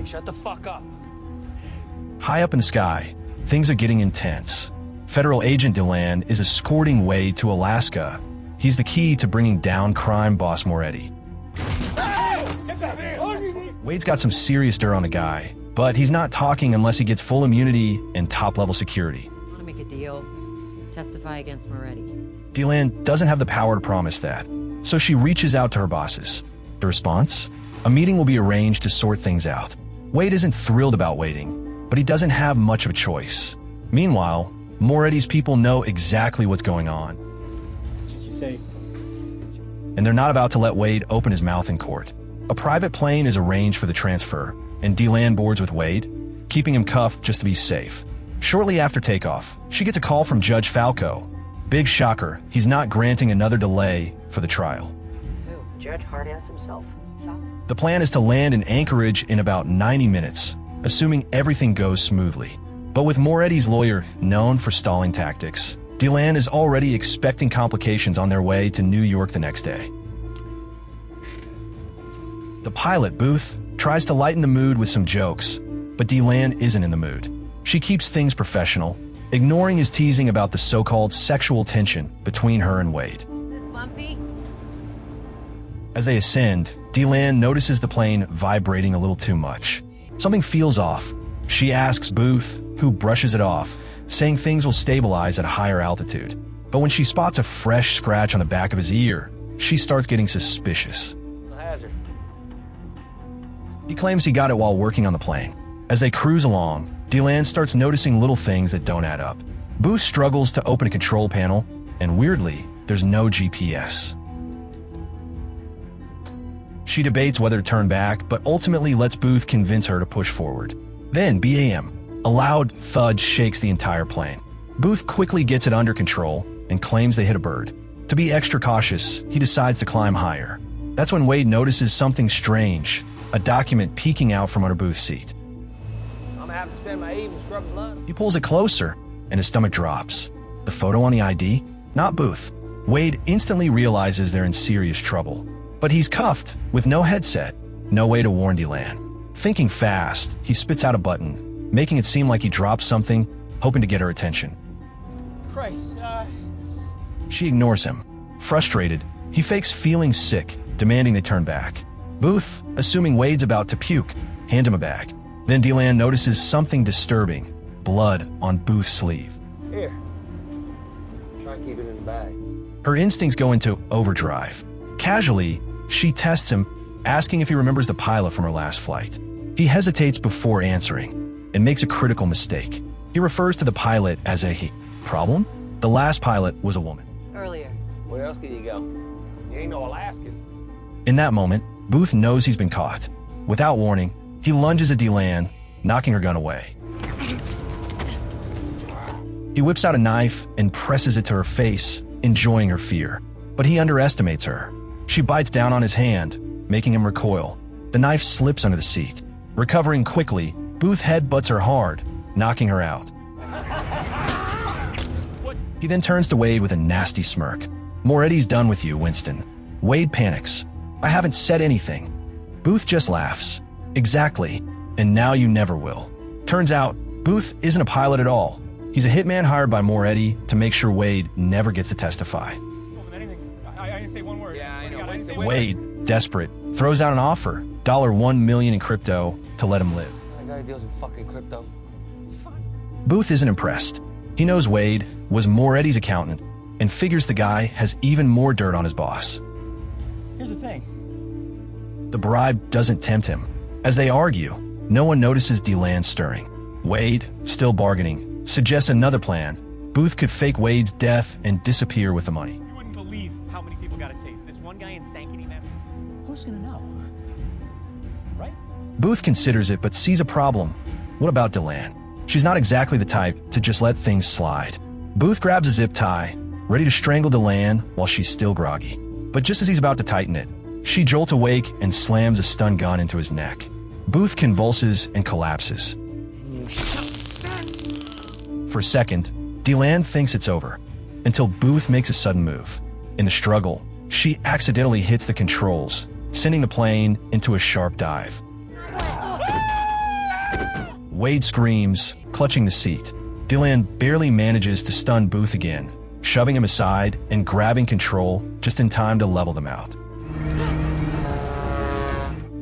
Hey, shut the fuck up. High up in the sky, things are getting intense. Federal agent DeLand is escorting Wade to Alaska. He's the key to bringing down crime boss Moretti. Wade's got some serious dirt on the guy, but he's not talking unless he gets full immunity and top-level security. I want to make a deal. Testify against Moretti. DeLand doesn't have the power to promise that, so she reaches out to her bosses. The response? A meeting will be arranged to sort things out. Wade isn't thrilled about waiting, but he doesn't have much of a choice. Meanwhile, Moretti's people know exactly what's going on. Just you say. And they're not about to let Wade open his mouth in court. A private plane is arranged for the transfer, and DeLand boards with Wade, keeping him cuffed just to be safe. Shortly after takeoff, she gets a call from Judge Falco. Big shocker, he's not granting another delay for the trial. Who? Judge Hardass himself. The plan is to land in Anchorage in about 90 minutes, assuming everything goes smoothly. But with Moretti's lawyer known for stalling tactics, DeLand is already expecting complications on their way to New York the next day. The pilot, Booth, tries to lighten the mood with some jokes, but DeLand isn't in the mood. She keeps things professional, ignoring his teasing about the so-called sexual tension between her and Wade. This bumpy? As they ascend, DeLand notices the plane vibrating a little too much. Something feels off. She asks Booth, who brushes it off, saying things will stabilize at a higher altitude. But when she spots a fresh scratch on the back of his ear, she starts getting suspicious. Hazard. He claims he got it while working on the plane. As they cruise along, DeLand starts noticing little things that don't add up. Booth struggles to open a control panel, and weirdly, there's no GPS. She debates whether to turn back, but ultimately lets Booth convince her to push forward. Then, BAM. A loud thud shakes the entire plane. Booth quickly gets it under control and claims they hit a bird. To be extra cautious, he decides to climb higher. That's when Wade notices something strange, a document peeking out from under Booth's seat. I'm gonna have to spend my evening scrubbing blood. He pulls it closer, and his stomach drops. The photo on the ID? Not Booth. Wade instantly realizes they're in serious trouble. But he's cuffed, with no headset, no way to warn DeLand. Thinking fast, he spits out a button, making it seem like he dropped something, hoping to get her attention. Christ, She ignores him. Frustrated, he fakes feeling sick, demanding they turn back. Booth, assuming Wade's about to puke, hand him a bag. Then DeLand notices something disturbing, blood on Booth's sleeve. Here. Try and keep it in the bag. Her instincts go into overdrive. Casually, she tests him, asking if he remembers the pilot from her last flight. He hesitates before answering, and makes a critical mistake. He refers to the pilot as a he. Problem? The last pilot was a woman. Earlier. Where else can you go? You ain't no Alaskan. In that moment, Booth knows he's been caught. Without warning, he lunges at DeLand, knocking her gun away. He whips out a knife and presses it to her face, enjoying her fear. But he underestimates her. She bites down on his hand, making him recoil. The knife slips under the seat. Recovering quickly, Booth headbutts her hard, knocking her out. He then turns to Wade with a nasty smirk. "Moretti's done with you, Winston." Wade panics. "I haven't said anything." Booth just laughs. "Exactly, and now you never will." Turns out, Booth isn't a pilot at all. He's a hitman hired by Moretti to make sure Wade never gets to testify. I didn't say one word. Yeah, I know. Wade, desperate, throws out an offer, $1 million in crypto, to let him live. That guy deals in fucking crypto. Booth isn't impressed. He knows Wade was Moretti's accountant and figures the guy has even more dirt on his boss. Here's the thing. The bribe doesn't tempt him. As they argue, no one notices DeLand stirring. Wade, still bargaining, suggests another plan. Booth could fake Wade's death and disappear with the money. You wouldn't believe how many people got a taste. This one guy in Sankey, man. Who's gonna know? Right? Booth considers it but sees a problem. What about DeLand? She's not exactly the type to just let things slide. Booth grabs a zip tie, ready to strangle DeLand while she's still groggy. But just as he's about to tighten it, she jolts awake and slams a stun gun into his neck. Booth convulses and collapses. For a second, DeLand thinks it's over, until Booth makes a sudden move. In the struggle, she accidentally hits the controls, sending the plane into a sharp dive. Wade screams, clutching the seat. Deland barely manages to stun Booth again, shoving him aside and grabbing control just in time to level them out.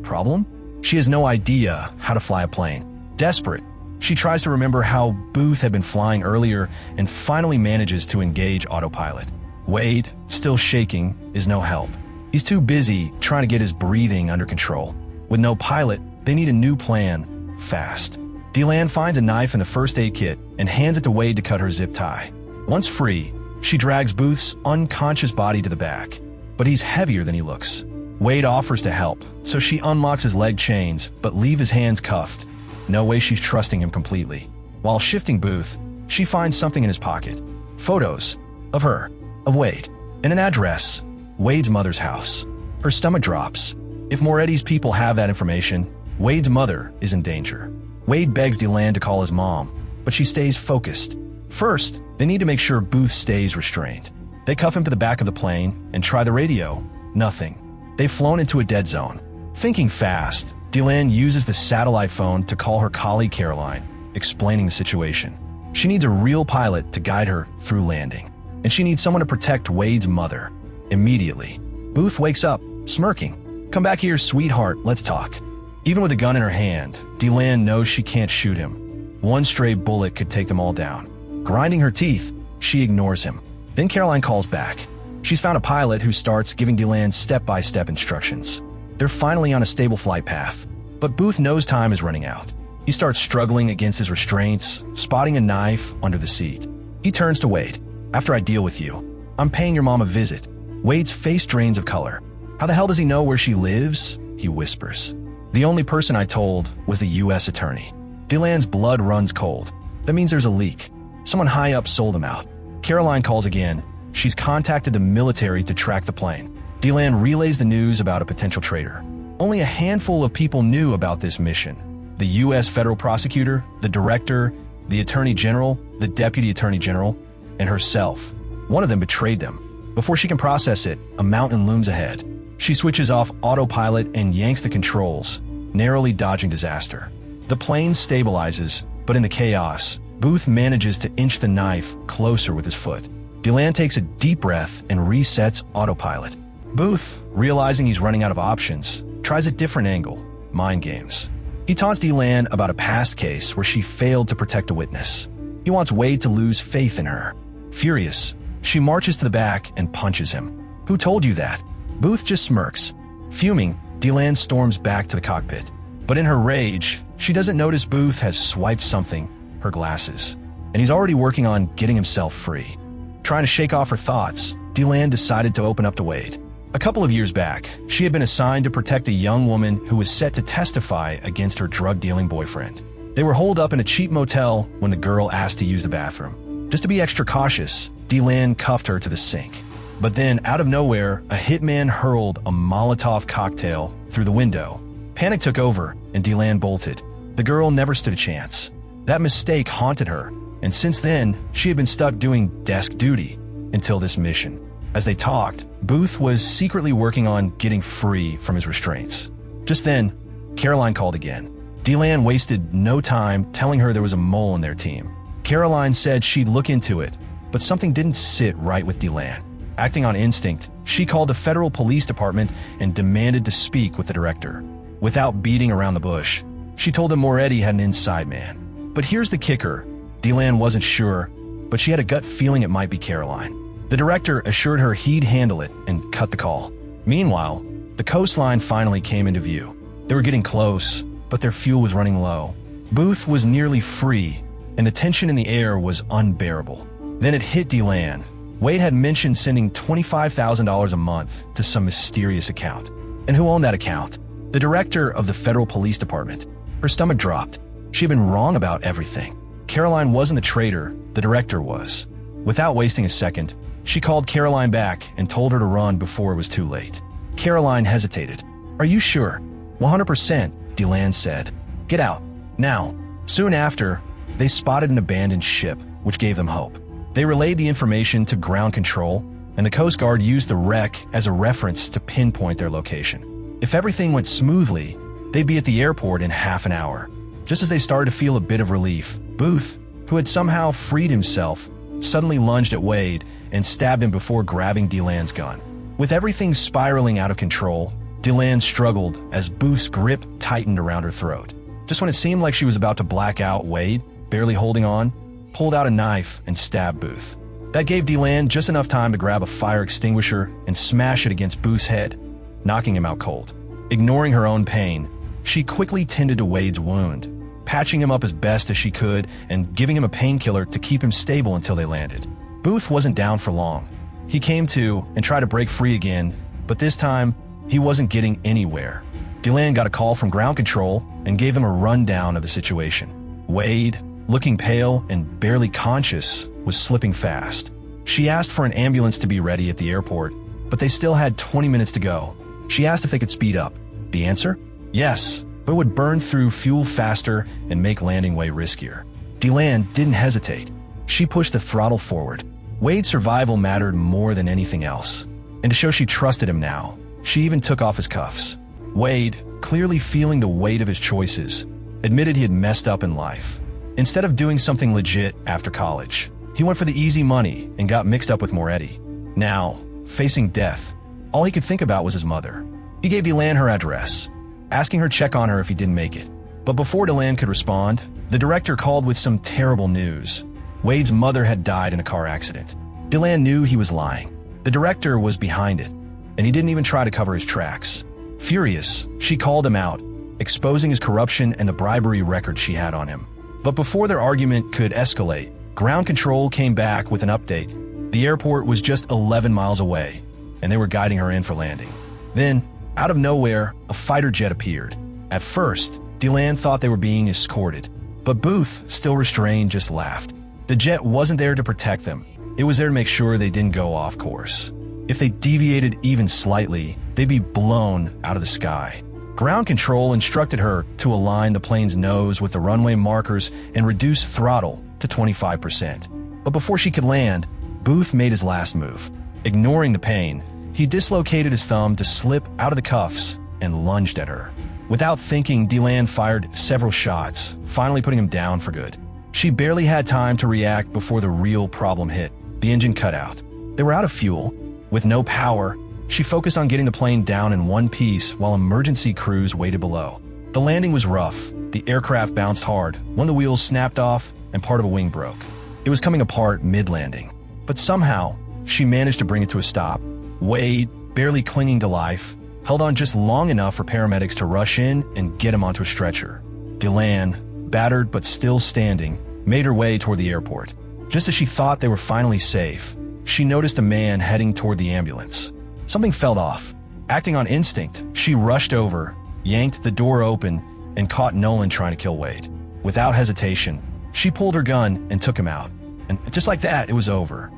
Problem? She has no idea how to fly a plane. Desperate, she tries to remember how Booth had been flying earlier and finally manages to engage autopilot. Wade, still shaking, is no help. He's too busy trying to get his breathing under control. With no pilot, they need a new plan, fast. Deland finds a knife in the first aid kit and hands it to Wade to cut her zip tie. Once free, she drags Booth's unconscious body to the back, but he's heavier than he looks. Wade offers to help, so she unlocks his leg chains but leave his hands cuffed. No way she's trusting him completely. While shifting Booth, she finds something in his pocket. Photos of her, of Wade, and an address, Wade's mother's house. Her stomach drops. If Moretti's people have that information, Wade's mother is in danger. Wade begs Deland to call his mom, but she stays focused. First, they need to make sure Booth stays restrained. They cuff him to the back of the plane and try the radio. Nothing. They've flown into a dead zone. Thinking fast, Deland uses the satellite phone to call her colleague Caroline, explaining the situation. She needs a real pilot to guide her through landing, and she needs someone to protect Wade's mother. Immediately, Booth wakes up, smirking. "Come back here, sweetheart, let's talk." Even with a gun in her hand, Deland knows she can't shoot him. One stray bullet could take them all down. Grinding her teeth, she ignores him. Then Caroline calls back. She's found a pilot who starts giving Deland step-by-step instructions. They're finally on a stable flight path, but Booth knows time is running out. He starts struggling against his restraints, spotting a knife under the seat. He turns to Wade. "After I deal with you, I'm paying your mom a visit." Wade's face drains of color. "How the hell does he know where she lives?" he whispers. "The only person I told was the U.S. attorney." Deland's blood runs cold. That means there's a leak. Someone high up sold him out. Caroline calls again. She's contacted the military to track the plane. Deland relays the news about a potential traitor. Only a handful of people knew about this mission. The U.S. federal prosecutor, the director, the attorney general, the deputy attorney general, and herself. One of them betrayed them. Before she can process it, a mountain looms ahead. She switches off autopilot and yanks the controls, narrowly dodging disaster. The plane stabilizes, but in the chaos, Booth manages to inch the knife closer with his foot. Deland takes a deep breath and resets autopilot. Booth, realizing he's running out of options, tries a different angle, mind games. He taunts Deland about a past case where she failed to protect a witness. He wants Wade to lose faith in her. Furious, she marches to the back and punches him. "Who told you that?" Booth just smirks. Fuming, Deland storms back to the cockpit. But in her rage, she doesn't notice Booth has swiped something, her glasses, and he's already working on getting himself free. Trying to shake off her thoughts, Deland decided to open up to Wade. A couple of years back, she had been assigned to protect a young woman who was set to testify against her drug-dealing boyfriend. They were holed up in a cheap motel when the girl asked to use the bathroom. Just to be extra cautious, Deland cuffed her to the sink. But then, out of nowhere, a hitman hurled a Molotov cocktail through the window. Panic took over, and Deland bolted. The girl never stood a chance. That mistake haunted her, and since then, she had been stuck doing desk duty until this mission. As they talked, Booth was secretly working on getting free from his restraints. Just then, Caroline called again. Deland wasted no time telling her there was a mole in their team. Caroline said she'd look into it, but something didn't sit right with Deland. Acting on instinct, she called the federal police department and demanded to speak with the director. Without beating around the bush, she told them Moretti had an inside man. But here's the kicker. Deland wasn't sure, but she had a gut feeling it might be Caroline. The director assured her he'd handle it and cut the call. Meanwhile, the coastline finally came into view. They were getting close, but their fuel was running low. Booth was nearly free, and the tension in the air was unbearable. Then it hit Deland. Wade had mentioned sending $25,000 a month to some mysterious account. And who owned that account? The director of the federal police department. Her stomach dropped. She had been wrong about everything. Caroline wasn't the traitor, the director was. Without wasting a second, she called Caroline back and told her to run before it was too late. Caroline hesitated. "Are you sure?" "100%, Deland said. "Get out, now." Soon after, they spotted an abandoned ship, which gave them hope. They relayed the information to ground control, and the Coast Guard used the wreck as a reference to pinpoint their location. If everything went smoothly, they'd be at the airport in half an hour. Just as they started to feel a bit of relief, Booth, who had somehow freed himself, suddenly lunged at Wade and stabbed him before grabbing DeLand's gun. With everything spiraling out of control, DeLand struggled as Booth's grip tightened around her throat. Just when it seemed like she was about to black out, Wade, barely holding on, pulled out a knife and stabbed Booth. That gave DeLand just enough time to grab a fire extinguisher and smash it against Booth's head, knocking him out cold. Ignoring her own pain, she quickly tended to Wade's wound, patching him up as best as she could and giving him a painkiller to keep him stable until they landed. Booth wasn't down for long. He came to and tried to break free again, but this time, he wasn't getting anywhere. DeLand got a call from ground control and gave him a rundown of the situation. Wade, looking pale and barely conscious, was slipping fast. She asked for an ambulance to be ready at the airport, but they still had 20 minutes to go. She asked if they could speed up. The answer? Yes, but it would burn through fuel faster and make landing way riskier. DeLand didn't hesitate. She pushed the throttle forward. Wade's survival mattered more than anything else. And to show she trusted him now, she even took off his cuffs. Wade, clearly feeling the weight of his choices, admitted he had messed up in life. Instead of doing something legit after college, he went for the easy money and got mixed up with Moretti. Now, facing death, all he could think about was his mother. He gave DeLand her address, asking her to check on her if he didn't make it. But before DeLand could respond, the director called with some terrible news. Wade's mother had died in a car accident. DeLand knew he was lying. The director was behind it, and he didn't even try to cover his tracks. Furious, she called him out, exposing his corruption and the bribery record she had on him. But before their argument could escalate, ground control came back with an update. The airport was just 11 miles away, and they were guiding her in for landing. Then, out of nowhere, a fighter jet appeared. At first, DeLand thought they were being escorted, but Booth, still restrained, just laughed. The jet wasn't there to protect them. It was there to make sure they didn't go off course. If they deviated even slightly, they'd be blown out of the sky. Ground control instructed her to align the plane's nose with the runway markers and reduce throttle to 25%. But before she could land, Booth made his last move. Ignoring the pain, he dislocated his thumb to slip out of the cuffs and lunged at her. Without thinking, DeLand fired several shots, finally putting him down for good. She barely had time to react before the real problem hit. The engine cut out. They were out of fuel. With no power, she focused on getting the plane down in one piece while emergency crews waited below. The landing was rough. The aircraft bounced hard. One of the wheels snapped off and part of a wing broke. It was coming apart mid-landing. But somehow, she managed to bring it to a stop. Wade, barely clinging to life, held on just long enough for paramedics to rush in and get him onto a stretcher. DeLand, battered but still standing, made her way toward the airport. Just as she thought they were finally safe, she noticed a man heading toward the ambulance. Something felt off. Acting on instinct, she rushed over, yanked the door open, and caught Nolan trying to kill Wade. Without hesitation, she pulled her gun and took him out. And just like that, it was over.